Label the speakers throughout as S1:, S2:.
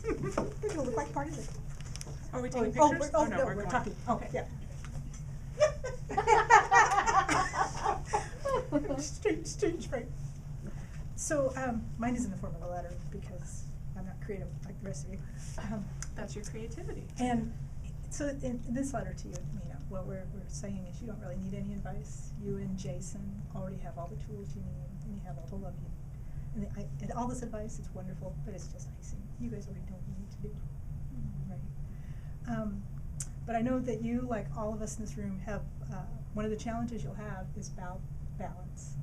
S1: It'll look like part of it.
S2: Are we taking pictures?
S1: No,
S2: we're
S1: we're
S2: going.
S1: talking. Okay, yeah. Strange frame. So, mine is in the form of a letter because I'm not creative like the rest of you.
S2: That's your creativity.
S1: And so in this letter to you, Mina, what we're saying is you don't really need any advice. You and Jason already have all the tools you need, and you have all the love you need. And all this advice, it's wonderful, but it's just icing. You guys already know what you need to do, right? But I know that you, like all of us in this room, have one of the challenges you'll have is about balance,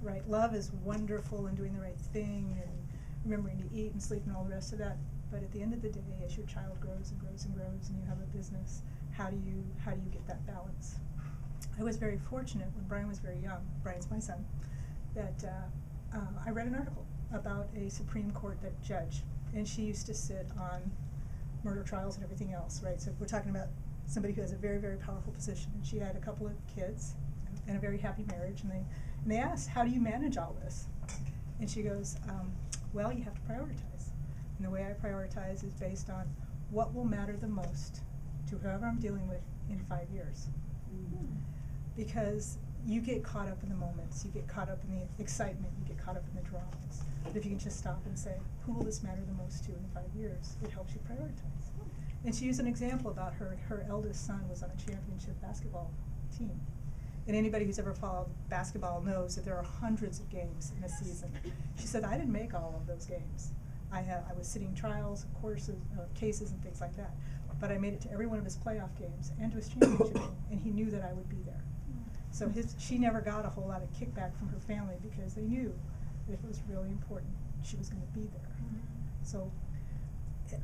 S1: right? Love is wonderful and doing the right thing and remembering to eat and sleep and all the rest of that. But at the end of the day, as your child grows and grows and grows, and you have a business, how do you get that balance? I was very fortunate when Brian was very young. Brian's my son. That I read an article about a Supreme Court judge, and she used to sit on murder trials and everything else, right? So we're talking about somebody who has a very, very powerful position, and she had a couple of kids and a very happy marriage, and they asked, how do you manage all this? And she goes, well, you have to prioritize. And the way I prioritize is based on what will matter the most to whoever I'm dealing with in 5 years. Mm-hmm. Because you get caught up in the moments, you get caught up in the excitement, you get caught up in the dramas. But if you can just stop and say, who will this matter the most to in 5 years, it helps you prioritize. And she used an example about her eldest son was on a championship basketball team. And anybody who's ever followed basketball knows that there are hundreds of games in a season. She said, I didn't make all of those games. I was sitting trials, courses, cases, and things like that. But I made it to every one of his playoff games and to his championship game, and he knew that I would be there. So she never got a whole lot of kickback from her family because they knew that if it was really important, she was going to be there. So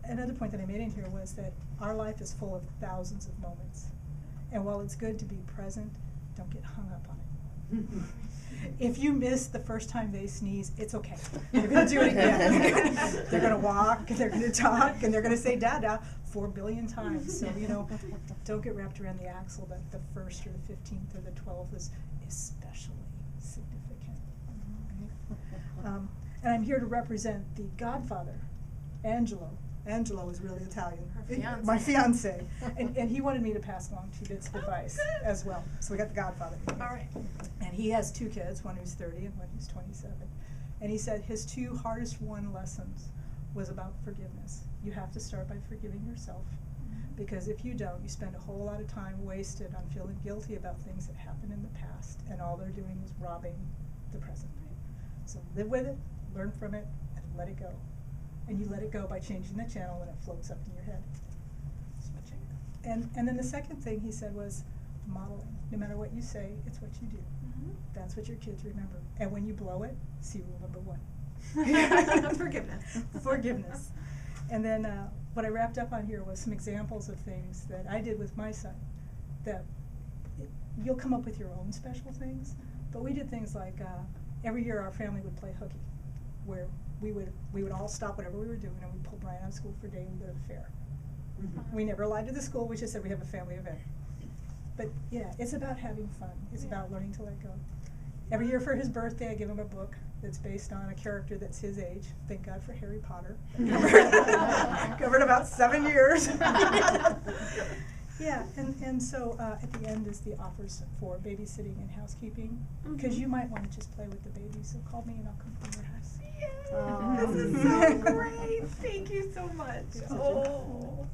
S1: another point that I made in here was that our life is full of thousands of moments. And while it's good to be present, don't get hung up on it. If you miss the first time they sneeze, it's okay. They're going to do it again. They're going to walk, and they're going to talk, and they're going to say Dada 4 billion times. So, don't get wrapped around the axle that the 1st or the 15th or the 12th is especially significant. Right? And I'm here to represent the godfather, Angelo. Angelo is really Italian. My fiance. And he wanted me to pass along 2 bits of advice as well. So we got the godfather here.
S2: All right.
S1: And he has 2 kids, one who's 30 and one who's 27. And he said his 2 hardest won lessons was about forgiveness. You have to start by forgiving yourself. Because if you don't, you spend a whole lot of time wasted on feeling guilty about things that happened in the past. And all they're doing is robbing the present. So live with it, learn from it, and let it go. And you let it go by changing the channel when it floats up in your head. Switching. And then the second thing he said was modeling. No matter what you say, it's what you do. Mm-hmm. That's what your kids remember. And when you blow it, see rule number 1.
S2: Forgiveness.
S1: Forgiveness. And then what I wrapped up on here was some examples of things that I did with my son. That you'll come up with your own special things, but we did things like every year our family would play hooky, where we would all stop whatever we were doing and we'd pull Brian out of school for a day and we'd go to the fair. Mm-hmm. We never lied to the school, we just said we have a family event. But yeah, it's about having fun. It's about learning to let go. Every year for his birthday I give him a book that's based on a character that's his age. Thank God for Harry Potter. Covered about 7 years. Yeah, and so at the end is the offers for babysitting and housekeeping, because you might want to just play with the baby, so call me and I'll come clean your house.
S2: Yay! This is so great. Thank you so much. Oh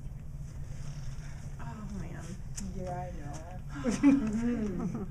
S2: man.
S1: Yeah, I know.